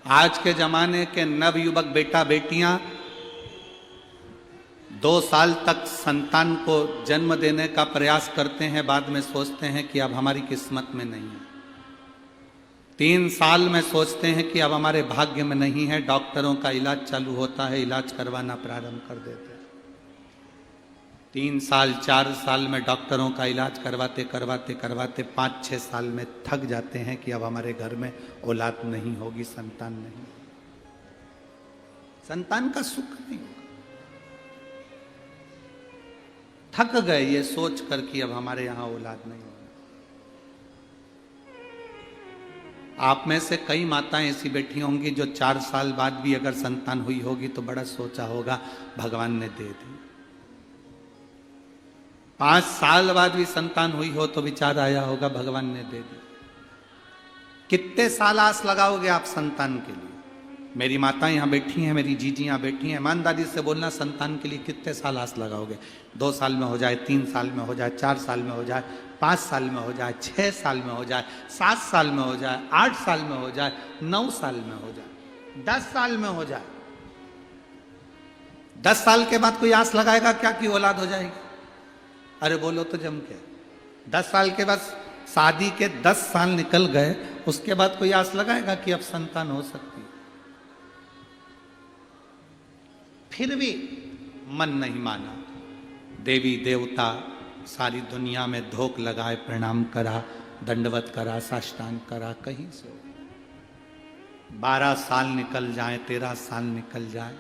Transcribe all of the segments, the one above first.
आज के जमाने के नवयुवक बेटा बेटियां 2 साल तक संतान को जन्म देने का प्रयास करते हैं, बाद में सोचते हैं कि अब हमारी किस्मत में नहीं है। 3 साल में सोचते हैं कि अब हमारे भाग्य में नहीं है, डॉक्टरों का इलाज चालू होता है, इलाज करवाना प्रारंभ कर देते हैं। 3 साल 4 साल में डॉक्टरों का इलाज करवाते करवाते करवाते 5-6 साल में थक जाते हैं कि अब हमारे घर में औलाद नहीं होगी, संतान नहीं, संतान का सुख नहीं होगा। थक गए ये सोच कर कि अब हमारे यहां औलाद नहीं होगी। आप में से कई माताएं ऐसी बैठी होंगी जो 4 साल बाद भी अगर संतान हुई होगी तो बड़ा सोचा होगा भगवान ने दे दी। 5 साल बाद भी संतान हुई हो तो विचार आया होगा भगवान ने दे दी। कितने साल आस लगाओगे आप संतान के लिए? मेरी माताएं यहां बैठी हैं, मेरी जीजी यहां बैठी हैं, ईमानदारी से बोलना, संतान के लिए कितने साल आस लगाओगे? 2 साल में हो जाए, 3 साल में हो जाए, 4 साल में हो जाए, 5 साल में हो जाए, 6 साल में हो जाए, 7 साल में हो जाए, 8 साल में हो जाए, 9 साल में हो जाए, 10 साल में हो जाए। 10 साल के बाद कोई आस लगाएगा क्या कि औलाद हो जाएगी? अरे बोलो तो जम के। 10 साल के बाद शादी के 10 साल निकल गए, उसके बाद कोई आस लगाएगा कि अब संतान हो सकती है? फिर भी मन नहीं माना। देवी देवता सारी दुनिया में धोख लगाए, प्रणाम करा, दंडवत करा, साष्टांग करा, कहीं से 12 साल निकल जाए, 13 साल निकल जाए,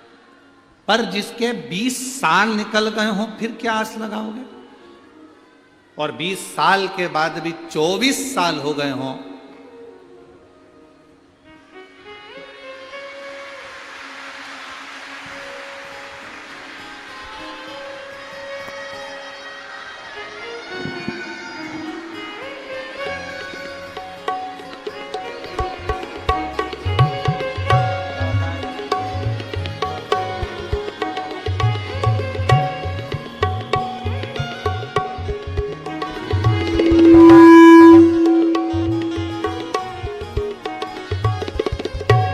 पर जिसके 20 साल निकल गए हों फिर क्या आस लगाओगे? और 20 साल के बाद भी 24 साल हो गए हों,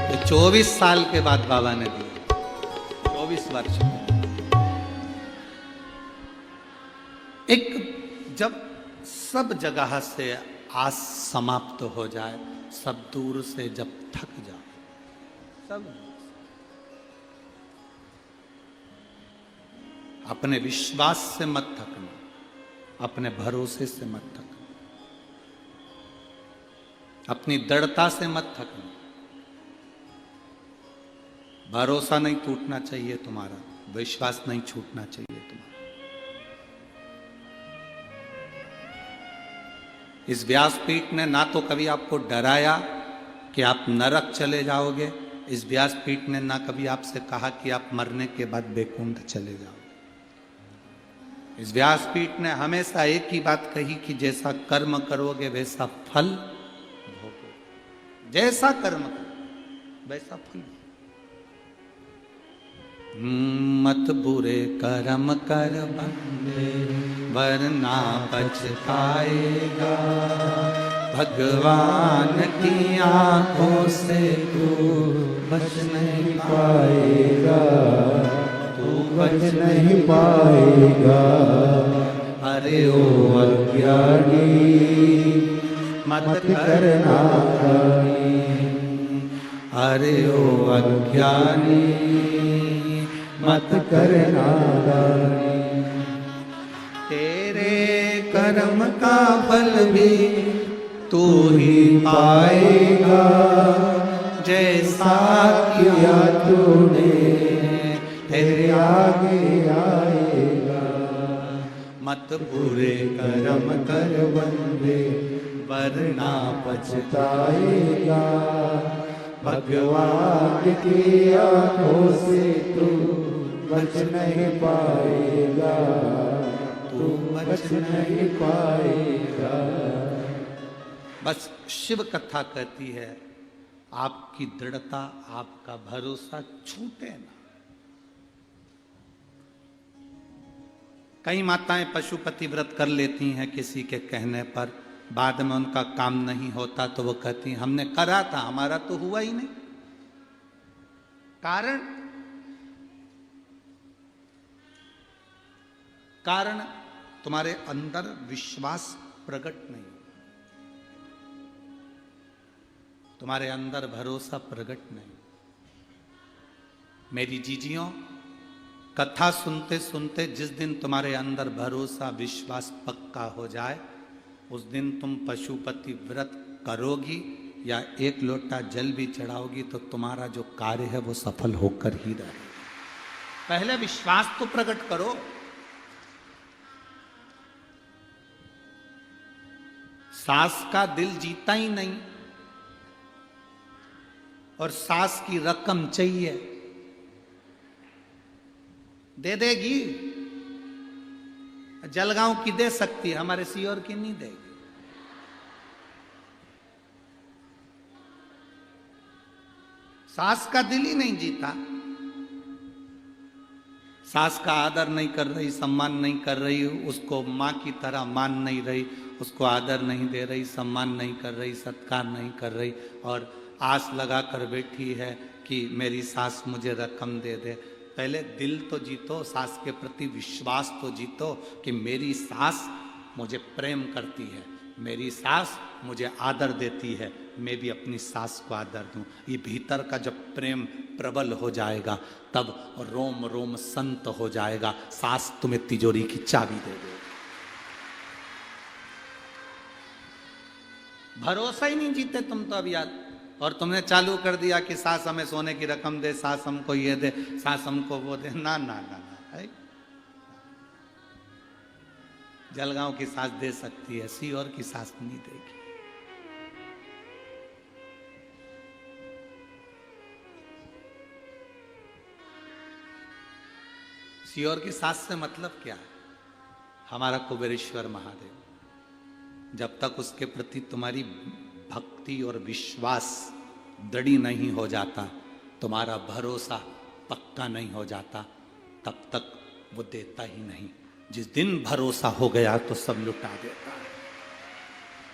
तो 24 साल के बाद बाबा ने दिया, 24 वर्ष में। एक जब सब जगह से आस समाप्त हो जाए, सब दूर से जब थक जाए, सब अपने विश्वास से मत थकना, अपने भरोसे से मत थकना, अपनी दृढ़ता से मत थकना। भरोसा नहीं टूटना चाहिए तुम्हारा, विश्वास नहीं छूटना चाहिए तुम्हारा। इस व्यासपीठ ने ना तो कभी आपको डराया कि आप नरक चले जाओगे, इस व्यासपीठ ने ना कभी आपसे कहा कि आप मरने के बाद बैकुंठ चले जाओगे। इस व्यासपीठ ने हमेशा एक ही बात कही कि जैसा कर्म करोगे वैसा फल भोगोगे, जैसा कर्म करो वैसा फल। मत बुरे कर्म कर बंदे वरना पछताएगा, भगवान की आंखों से तू बच नहीं पाएगा, तू बच नहीं पाएगा। अरे ओ अज्ञानी मत करना नादानी, अरे ओ अज्ञानी मत करना नादानी। तेरे कर्म का फल भी तू ही पाएगा, जैसा किया तूने तेरे आगे आएगा। मत बुरे कर्म कर बंदे वरना पछताएगा, भगवान की आंखों से तू बच नहीं पाएगा, तू बच नहीं पाएगा। बस शिव कथा कहती है आपकी दृढ़ता, आपका भरोसा छूटे ना। कई माताएं पशुपति व्रत कर लेती हैं किसी के कहने पर, बाद में उनका काम नहीं होता तो वो कहती हैं हमने करा था, हमारा तो हुआ ही नहीं। कारण तुम्हारे अंदर विश्वास प्रकट नहीं, तुम्हारे अंदर भरोसा प्रकट नहीं। मेरी जीजियों, कथा सुनते सुनते जिस दिन तुम्हारे अंदर भरोसा विश्वास पक्का हो जाए, उस दिन तुम पशुपति व्रत करोगी या एक लोटा जल भी चढ़ाओगी तो तुम्हारा जो कार्य है वो सफल होकर ही रहेगा। पहले विश्वास तो प्रकट करो। सास का दिल जीता ही नहीं और सास की रकम चाहिए, दे देगी। जलगांव की दे सकती है, हमारे सीहोर की नहीं देगी। सास का दिल ही नहीं जीता, सास का आदर नहीं कर रही, सम्मान नहीं कर रही, उसको मां की तरह मान नहीं रही, उसको आदर नहीं दे रही, सम्मान नहीं कर रही, सत्कार नहीं कर रही, और आस लगा कर बैठी है कि मेरी सास मुझे रकम दे दे। पहले दिल तो जीतो, सास के प्रति विश्वास तो जीतो कि मेरी सास मुझे प्रेम करती है, मेरी सास मुझे आदर देती है, मैं भी अपनी सास को आदर दूं। ये भीतर का जब प्रेम प्रबल हो जाएगा तब रोम रोम संत हो जाएगा, सास तुम्हें तिजोरी की चाबी दे दे। भरोसा ही नहीं जीते तुम तो अब यार, और तुमने चालू कर दिया कि सास हमें सोने की रकम दे, सास हमको ये दे, सास हमको वो दे। ना ना ना ना, जलगांव की सास दे सकती है, सीहोर की सास नहीं देगी। सीहोर की सास से मतलब क्या है? हमारा कुबेरेश्वर महादेव, जब तक उसके प्रति तुम्हारी भक्ति और विश्वास दृढ़ नहीं हो जाता, तुम्हारा भरोसा पक्का नहीं हो जाता, तब तक वो देता ही नहीं। जिस दिन भरोसा हो गया तो सब लुटा देता है।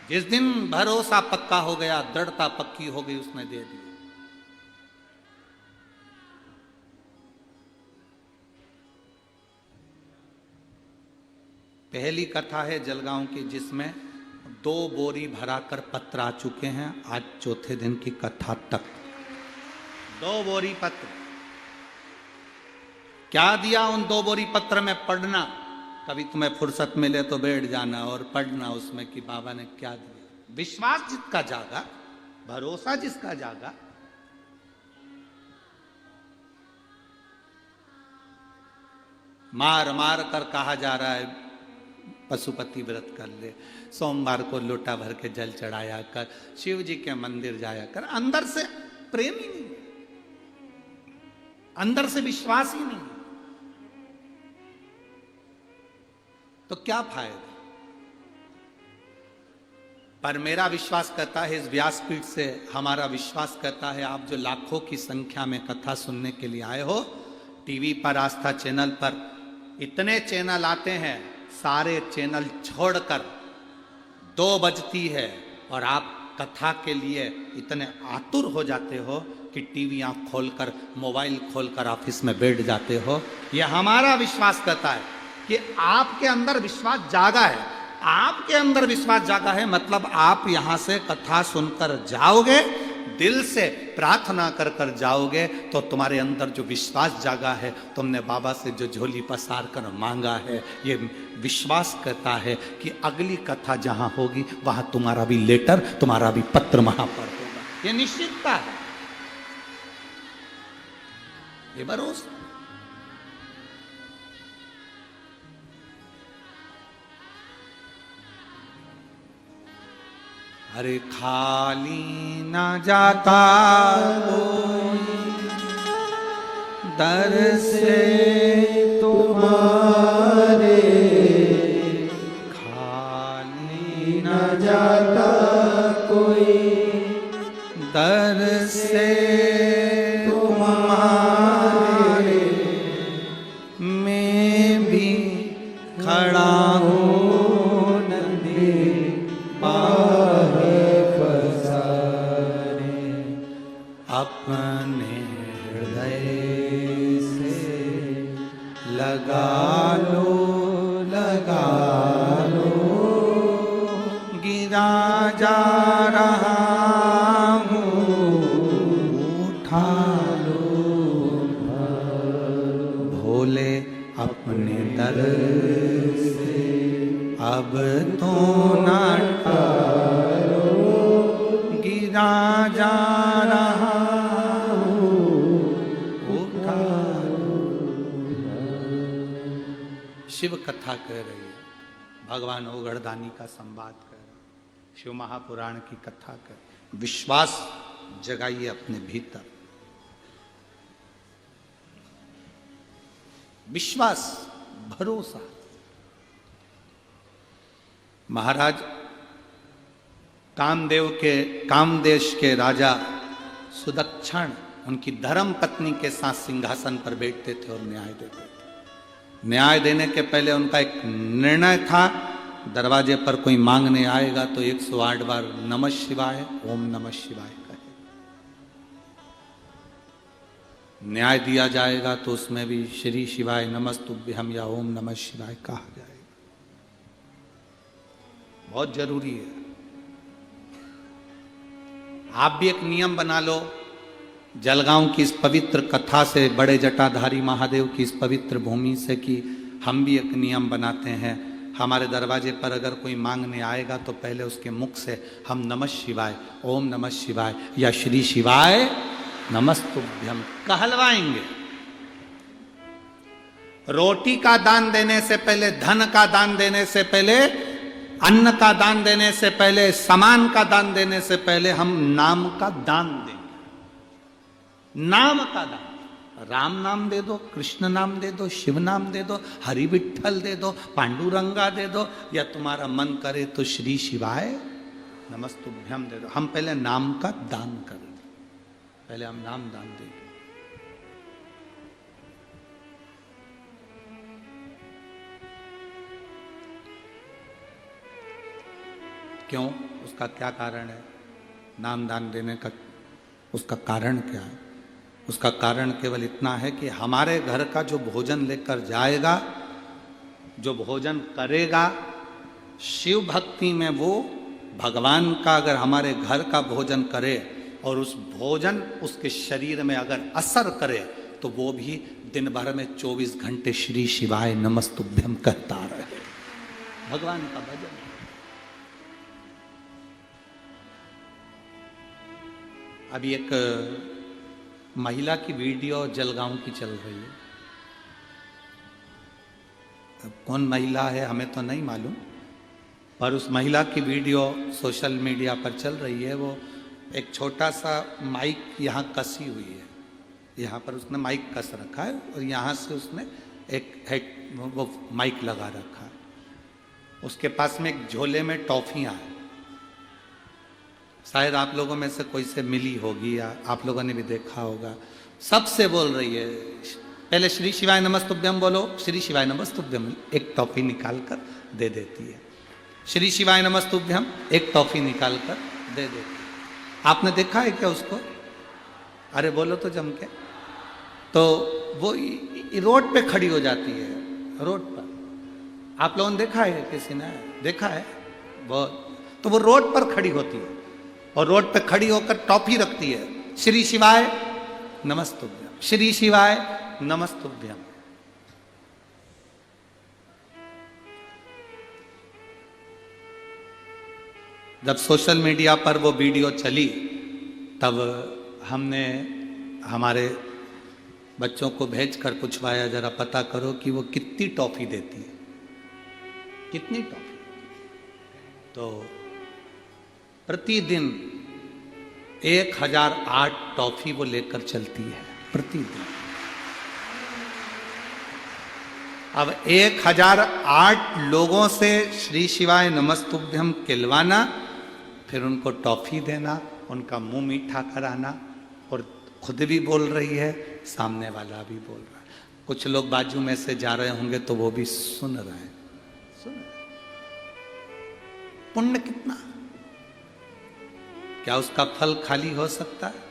जिस दिन भरोसा पक्का हो गया, दृढ़ता पक्की हो गई, उसने दे दी। पहली कथा है जलगांव की जिसमें 2 बोरी भराकर पत्र आ चुके हैं। आज चौथे दिन की कथा तक 2 बोरी पत्र। क्या दिया उन 2 बोरी पत्र में? पढ़ना, कभी तुम्हें फुर्सत मिले तो बैठ जाना और पढ़ना उसमें कि बाबा ने क्या दिया। विश्वास जिसका जागा, भरोसा जिसका जागा, मार मार कर कहा जा रहा है पशुपति व्रत कर ले, सोमवार को लोटा भर के जल चढ़ाया कर, शिव जी के मंदिर जाया कर। अंदर से प्रेम ही नहीं, अंदर से विश्वास ही नहीं, तो क्या फायदा? पर मेरा विश्वास कहता है, इस व्यासपीठ से हमारा विश्वास कहता है, आप जो लाखों की संख्या में कथा सुनने के लिए आए हो, टीवी पर, आस्था चैनल पर इतने चैनल आते हैं, सारे चैनल छोड़कर 2 बजती है और आप कथा के लिए इतने आतुर हो जाते हो कि टीवी आंख खोलकर, मोबाइल खोलकर ऑफिस में बैठ जाते हो। यह हमारा विश्वास कहता है कि आपके अंदर विश्वास जागा है। आपके अंदर विश्वास जागा है मतलब आप यहां से कथा सुनकर जाओगे, दिल से प्रार्थना कर कर जाओगे, तो तुम्हारे अंदर जो विश्वास जागा है, तुमने बाबा से जो झोली पसार कर मांगा है, ये विश्वास कहता है कि अगली कथा जहां होगी वहां तुम्हारा भी लेटर, तुम्हारा भी पत्र वहां पर होगा। ये निश्चितता है, ये भरोसा। अरे खाली ना जाता कोई दर से तुम्हारे, खाली ना जाता कोई दर से तुम्हारे, मैं भी खड़ा हूँ नंदी अपने हृदय लगा लो, लगा लो, गिरा जा रहा हूँ, उठा लो, भोले अपने दर से अब तो ना टालो, गिरा जा रहा हूँ, उठा लो। शिव कथा कह रही है, भगवान ओगढ़दानी का संवाद कर, शिव महापुराण की कथा कर। विश्वास जगाइए अपने भीतर, विश्वास, भरोसा। महाराज कामदेश के राजा सुदक्षण उनकी धर्म पत्नी के साथ सिंहासन पर बैठते थे और न्याय देते थे। न्याय देने के पहले उनका एक निर्णय था, दरवाजे पर कोई मांगने आएगा तो 108 बार नमः शिवाय, ओम नमः शिवाय कहे। न्याय दिया जाएगा तो उसमें भी श्री शिवाय नमस्तुभ्यम या ओम नमः शिवाय कहा जाएगा। बहुत जरूरी है। आप भी एक नियम बना लो, जलगांव की इस पवित्र कथा से, बड़े जटाधारी महादेव की इस पवित्र भूमि से, कि हम भी एक नियम बनाते हैं, हमारे दरवाजे पर अगर कोई मांगने आएगा तो पहले उसके मुख से हम नमः शिवाय, ओम नमः शिवाय या श्री शिवाय नमस्तुभ्यम कहलवाएंगे। रोटी का दान देने से पहले, धन का दान देने से पहले, अन्न का दान देने से पहले, सामान का दान देने से पहले हम नाम का दान देंगे। नाम का दान, राम नाम दे दो, कृष्ण नाम दे दो, शिव नाम दे दो, हरि विठ्ठल दे दो, पांडुरंगा दे दो, या तुम्हारा मन करे तो श्री शिवाय नमस्तुभ्यम दे दो। हम पहले नाम का दान करें, पहले हम नाम दान देंगे। क्यों? उसका क्या कारण है? नाम दान देने का उसका कारण क्या है? उसका कारण केवल इतना है कि हमारे घर का जो भोजन लेकर जाएगा, जो भोजन करेगा, शिव भक्ति में वो भगवान का अगर हमारे घर का भोजन करे और उस भोजन उसके शरीर में अगर असर करे तो वो भी दिन भर में 24 घंटे श्री शिवाय नमस्तुभ्यम कहता रहे। भगवान का भजन। अभी एक महिला की वीडियो जलगांव की चल रही है। अब कौन महिला है हमें तो नहीं मालूम, पर उस महिला की वीडियो सोशल मीडिया पर चल रही है। वो एक छोटा सा माइक यहाँ कसी हुई है, यहाँ पर उसने माइक कस रखा है और यहाँ से उसने एक वो माइक लगा रखा है। उसके पास में एक झोले में टॉफियाँ हैं, शायद आप लोगों में से कोई से मिली होगी या आप लोगों ने भी देखा होगा। सबसे बोल रही है, पहले श्री शिवाय नमस्तुभ्यम बोलो, श्री शिवाय नमस्तुभ्यम, एक टॉफी निकाल कर दे देती है। श्री शिवाय नमस्तुभ्यम, एक टॉफी निकाल कर दे देती है। आपने देखा है क्या उसको? अरे बोलो तो जम के। तो वो रोड पे खड़ी हो जाती है, रोड पर। आप लोगों ने देखा है? किसी ने देखा है? बहुत। तो वो रोड पर खड़ी होती है और रोड पे खड़ी होकर टॉफी रखती है, श्री शिवाय नमस्तुभ्यम, श्री शिवाय नमस्तुभ्यम। जब सोशल मीडिया पर वो वीडियो चली तब हमने हमारे बच्चों को भेजकर पूछवाया, जरा पता करो कि वो कितनी टॉफी देती है, कितनी टॉफी। तो प्रतिदिन 1008 टॉफी वो लेकर चलती है प्रतिदिन। अब 1008 लोगों से श्री शिवाय नमस्तुभ्यम कहलवाना, फिर उनको टॉफी देना, उनका मुंह मीठा कराना, और खुद भी बोल रही है, सामने वाला भी बोल रहा है। कुछ लोग बाजू में से जा रहे होंगे तो वो भी सुन रहे हैं। पुण्य कितना, क्या उसका फल खाली हो सकता है?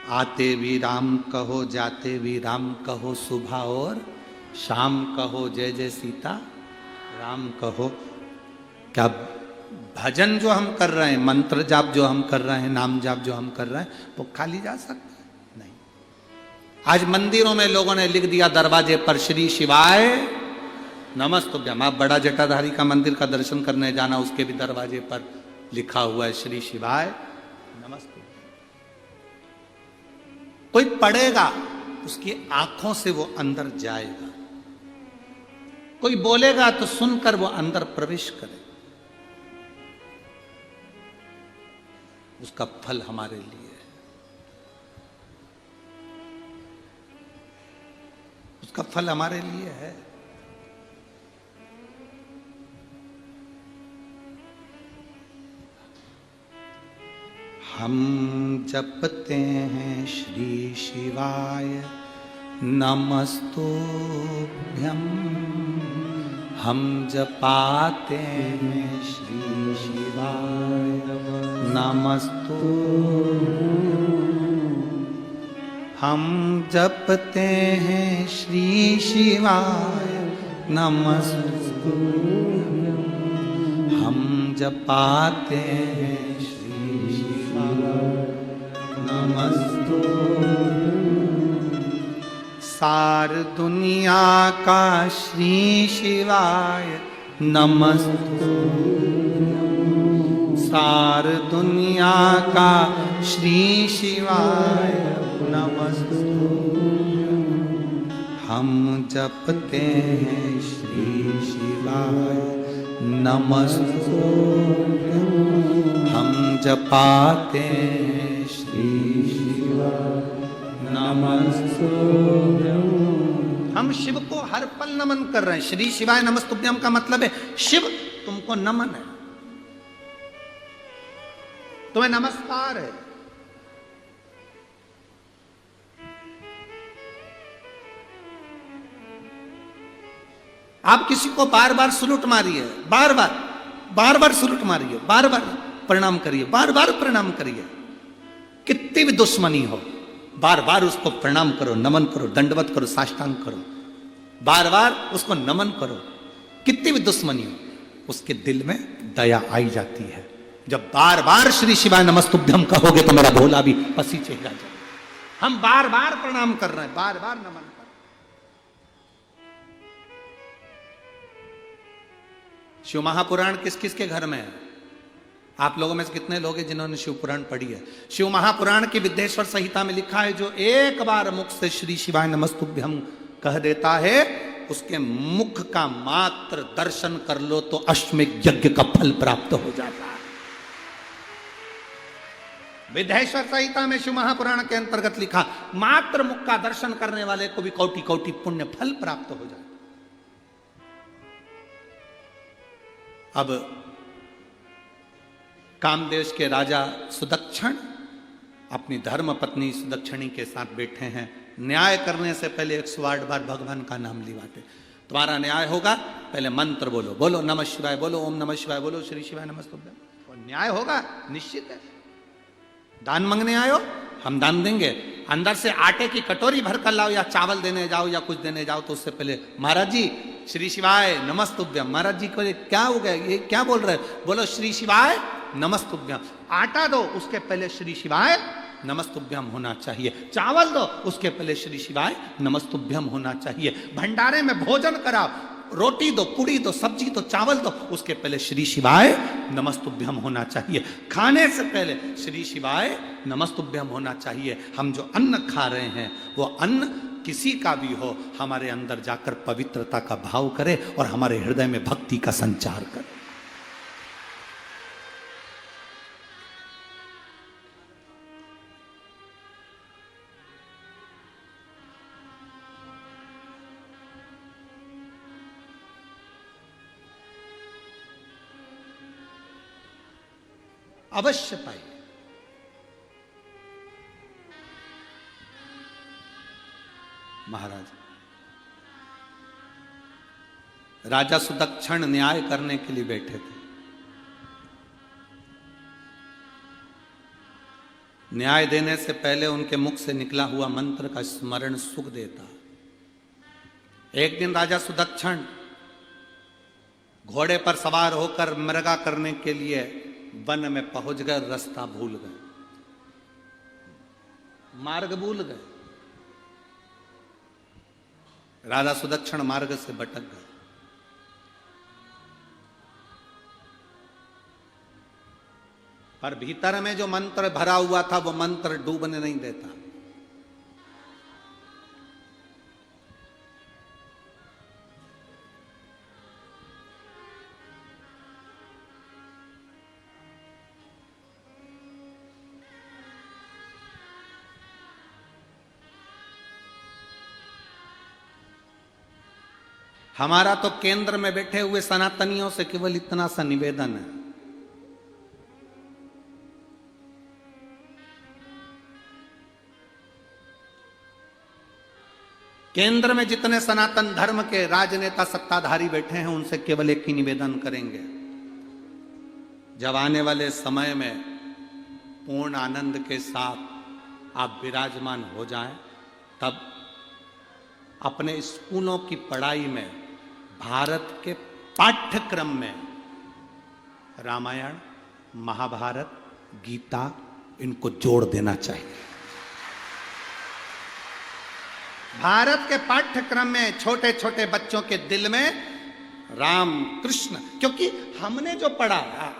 आते भी राम कहो, जाते भी राम कहो, सुबह और शाम कहो, जय जय सीता राम कहो। क्या भजन जो हम कर रहे हैं, मंत्र जाप जो हम कर रहे हैं, नाम जाप जो हम कर रहे हैं, वो खाली जा सकता है? नहीं। आज मंदिरों में लोगों ने लिख दिया दरवाजे पर, श्री शिवाय नमस्तुभ्यम। आप बड़ा जटाधारी का मंदिर का दर्शन करने जाना, उसके भी दरवाजे पर लिखा हुआ है श्री शिवाय नमस्तुभ्यम। कोई पढ़ेगा, उसकी आंखों से वो अंदर जाएगा। कोई बोलेगा तो सुनकर वो अंदर प्रवेश करे। उसका फल हमारे लिए है, उसका फल हमारे लिए है। हम जपते हैं श्री शिवाय नमस्तुभ्यम, हम जपाते हैं श्री शिवाय नमस्तुभ्यम, हम जपते हैं श्री शिवाय नमस्तुभ्यम, हम जपाते हैं सार दुनिया का श्री शिवाय नमस्तुभ्यम, सार दुनिया का श्री शिवाय नमस्तुभ्यम, हम जपते हैं श्री शिवाय नमस्तुभ्यम, हम जपाते हैं श्री शिवाय नमस्तुभ्यम। हम शिव को हर पल नमन कर रहे हैं। श्री शिवाय नमस्तुभ्यम का मतलब है शिव तुमको नमन है, तुम्हें नमस्कार है। आप किसी को बार बार सलूट मारिए, बार बार सलूट मारिए, बार बार प्रणाम करिए, बार बार प्रणाम करिए। कितनी भी दुश्मनी हो, बार बार उसको प्रणाम करो, नमन करो, दंडवत करो, साष्टांग करो, बार बार उसको नमन करो। कितनी भी दुश्मनी हो, उसके दिल में दया आई जाती है। जब बार बार श्री शिवाय नमस्तुभ्यम कहोगे तो मेरा भोला भी पसीजेगा। हम बार बार प्रणाम कर रहे हैं, बार बार नमन कर रहे हैं। शिव महापुराण किस किस के घर में है? आप लोगों में से कितने लोग हैं जिन्होंने शिव पुराण पढ़ी है? शिव महापुराण की विद्येश्वर संहिता में लिखा है, जो एक बार मुख से श्री शिवाय नमस्तुभ्यम कह देता है, उसके मुख का मात्र दर्शन कर लो तो अश्वमेध यज्ञ का फल प्राप्त हो जाता है। विद्येश्वर संहिता में शिव महापुराण के अंतर्गत लिखा, मात्र मुख का दर्शन करने वाले को भी कोटि कोटि पुण्य फल प्राप्त हो जाता। अब कामदेश के राजा सुदक्षण अपनी धर्म पत्नी सुदक्षिणी के साथ बैठे हैं। न्याय करने से पहले 108 बार भगवान का नाम लिवाते। तुम्हारा न्याय होगा, पहले मंत्र बोलो, बोलो नमः शिवाय, बोलो ओम नमः शिवाय, बोलो श्री शिवाय नमस्तुभ्यम, और न्याय होगा निश्चित है। दान मांगने आयो, हम दान देंगे। अंदर से आटे की कटोरी भर कर लाओ, या चावल देने जाओ, या कुछ देने जाओ, तो उससे पहले महाराज जी श्री शिवाय नमस्तुभ्यम। महाराज जी को क्या हो गया, ये क्या बोल रहे? बोलो श्री शिवाय नमस्तुभ्यम। आटा दो, उसके पहले श्री शिवाय नमस्तुभ्यम होना चाहिए। चावल दो, उसके पहले श्री शिवाय नमस्तुभ्यम होना चाहिए। भंडारे में भोजन कराओ, रोटी दो, पूड़ी दो, सब्जी दो, चावल दो, उसके पहले श्री शिवाय नमस्तुभ्यम होना चाहिए। खाने से पहले श्री शिवाय नमस्तुभ्यम होना चाहिए। हम जो अन्न खा रहे हैं वो अन्न किसी का भी हो, हमारे अंदर जाकर पवित्रता का भाव करे और हमारे हृदय में भक्ति का संचार करे। अवश्य पाइए। महाराज राजा सुदक्षण न्याय करने के लिए बैठे थे। न्याय देने से पहले उनके मुख से निकला हुआ मंत्र का स्मरण सुख देता। एक दिन राजा सुदक्षण घोड़े पर सवार होकर मृगा करने के लिए वन में पहुंच गए, रास्ता भूल गए, मार्ग भूल गए। राजा सुदक्षण मार्ग से भटक गए। पर भीतर में जो मंत्र भरा हुआ था वो मंत्र डूबने नहीं देता। हमारा तो केंद्र में बैठे हुए सनातनियों से केवल इतना सा निवेदन है, केंद्र में जितने सनातन धर्म के राजनेता सत्ताधारी बैठे हैं उनसे केवल एक ही निवेदन करेंगे, जब आने वाले समय में पूर्ण आनंद के साथ आप विराजमान हो जाएं, तब अपने स्कूलों की पढ़ाई में भारत के पाठ्यक्रम में रामायण, महाभारत, गीता इनको जोड़ देना चाहिए। भारत के पाठ्यक्रम में छोटे छोटे बच्चों के दिल में राम कृष्ण, क्योंकि हमने जो पढ़ा,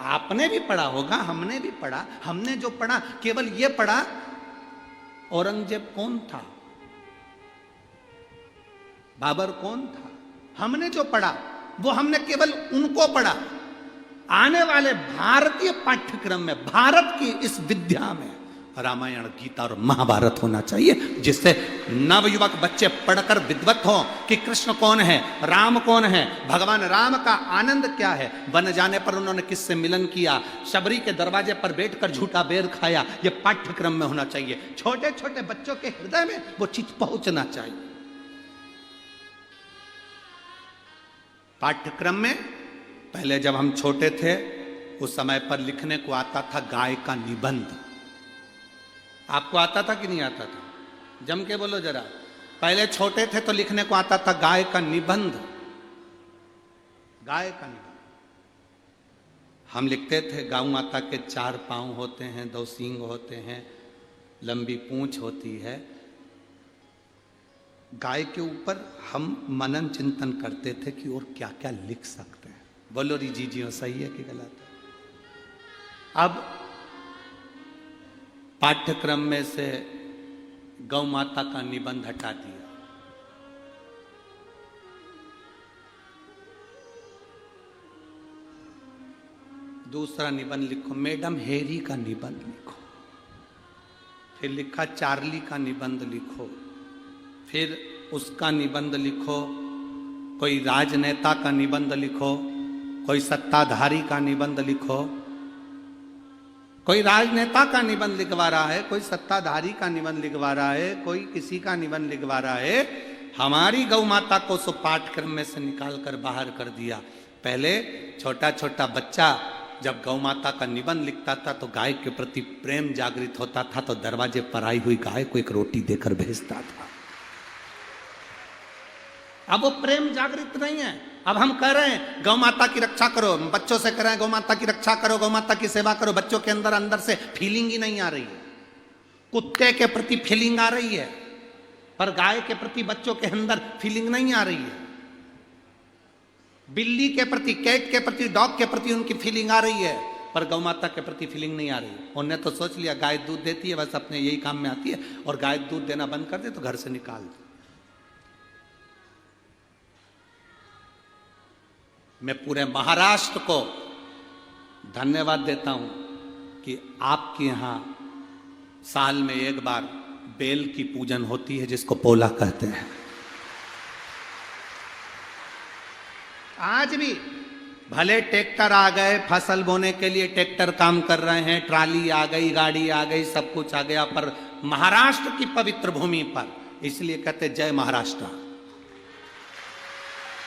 आपने भी पढ़ा होगा, हमने भी पढ़ा, हमने जो पढ़ा केवल ये पढ़ा औरंगजेब कौन था, बाबर कौन था। हमने जो पढ़ा वो हमने केवल उनको पढ़ा। आने वाले भारतीय पाठ्यक्रम में, भारत की इस विद्या में रामायण, गीता और महाभारत होना चाहिए, जिससे नवयुवक बच्चे पढ़कर विद्वत हों कि कृष्ण कौन है, राम कौन है, भगवान राम का आनंद क्या है, वन जाने पर उन्होंने किससे मिलन किया, शबरी के दरवाजे पर बैठकर झूठा बेर खाया, यह पाठ्यक्रम में होना चाहिए। छोटे छोटे बच्चों के हृदय में वो चीज पहुंचना चाहिए। पाठ्यक्रम में पहले जब हम छोटे थे उस समय पर लिखने को आता था गाय का निबंध। आपको आता था कि नहीं आता था? जम के बोलो जरा। पहले छोटे थे तो लिखने को आता था गाय का निबंध, गाय का निबंध। हम लिखते थे गौ माता के 4 पांव होते हैं, 2 सींग होते हैं, लंबी पूंछ होती है। गाय के ऊपर हम मनन चिंतन करते थे कि और क्या क्या लिख सकते हैं। बोलो री जीजियो, सही है कि गलत है? अब पाठ्यक्रम में से गौ माता का निबंध हटा दिया। दूसरा निबंध लिखो, मैडम हेरी का निबंध लिखो। फिर लिखा चार्ली का निबंध लिखो। फिर उसका निबंध लिखो। कोई राजनेता का निबंध लिखो, कोई सत्ताधारी का निबंध लिखो। कोई राजनेता का निबंध लिखवा रहा है, कोई सत्ताधारी का निबंध लिखवा रहा है, कोई किसी का निबंध लिखवा रहा है। हमारी गौ माता को सो पाठ्यक्रम में से निकाल कर बाहर कर दिया। पहले छोटा छोटा बच्चा जब गौ माता का निबंध लिखता था तो गाय के प्रति प्रेम जागृत होता था, तो दरवाजे पर आई हुई गाय को एक रोटी देकर भेजता था। अब वो प्रेम जागृत नहीं है। अब हम कह रहे हैं गौ माता की रक्षा करो, बच्चों से कह रहे हैं गौ माता की रक्षा करो, गौ माता की सेवा करो। बच्चों के अंदर से फीलिंग ही नहीं आ रही है। कुत्ते के प्रति फीलिंग आ रही है, पर गाय के प्रति बच्चों के अंदर फीलिंग नहीं आ रही है। बिल्ली के प्रति, कैट के प्रति, डॉग के प्रति उनकी फीलिंग आ रही है, पर गौ माता के प्रति फीलिंग नहीं आ रही है। उन्होंने तो सोच लिया गाय दूध देती है, बस अपने यही काम में आती है, और गाय दूध देना बंद कर दे तो घर से निकाल दे। मैं पूरे महाराष्ट्र को धन्यवाद देता हूं कि आपके यहां साल में एक बार बेल की पूजन होती है, जिसको पोला कहते हैं। आज भी भले ट्रैक्टर आ गए, फसल बोने के लिए ट्रैक्टर काम कर रहे हैं, ट्राली आ गई, गाड़ी आ गई, सब कुछ आ गया, पर महाराष्ट्र की पवित्र भूमि पर इसलिए कहते जय महाराष्ट्र।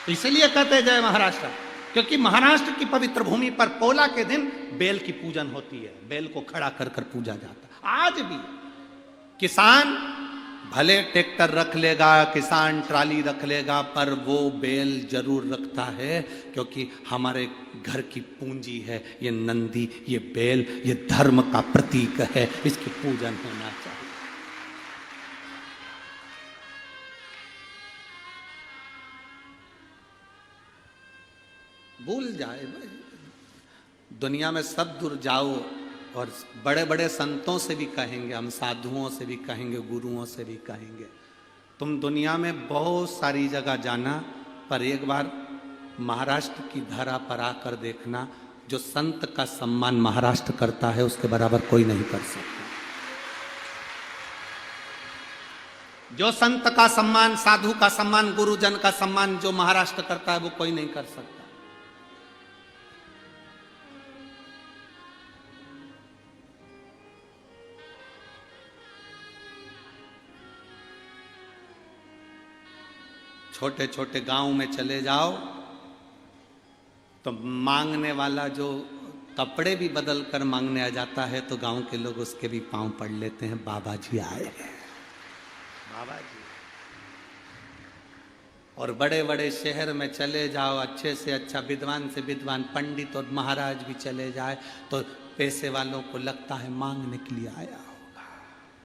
इसलिए कहते जय महाराष्ट्र क्योंकि महाराष्ट्र की पवित्र भूमि पर पोला के दिन बेल की पूजन होती है। बेल को खड़ा कर कर पूजा जाता। आज भी किसान भले ट्रैक्टर रख लेगा, किसान ट्राली रख लेगा, पर वो बैल जरूर रखता है, क्योंकि हमारे घर की पूंजी है ये नंदी, ये बैल, ये धर्म का प्रतीक है, इसकी पूजन होना चाहिए। भूल जाए भाई, दुनिया में सब दूर जाओ और बड़े बड़े संतों से भी कहेंगे, हम साधुओं से भी कहेंगे, गुरुओं से भी कहेंगे, तुम दुनिया में बहुत सारी जगह जाना, पर एक बार महाराष्ट्र की धरा पर आकर देखना, जो संत का सम्मान महाराष्ट्र करता है उसके बराबर कोई नहीं कर सकता। जो संत का सम्मान, साधु का सम्मान, गुरुजन का सम्मान जो महाराष्ट्र करता है वो कोई नहीं कर सकता। छोटे छोटे गांव में चले जाओ तो मांगने वाला जो कपड़े भी बदल कर मांगने आ जाता है तो गांव के लोग उसके भी पांव पड़ लेते हैं, बाबा जी आए हैं, बाबा जी। और बड़े बड़े शहर में चले जाओ, अच्छे से अच्छा विद्वान से विद्वान पंडित और महाराज भी चले जाए तो पैसे वालों को लगता है मांगने के लिए आया।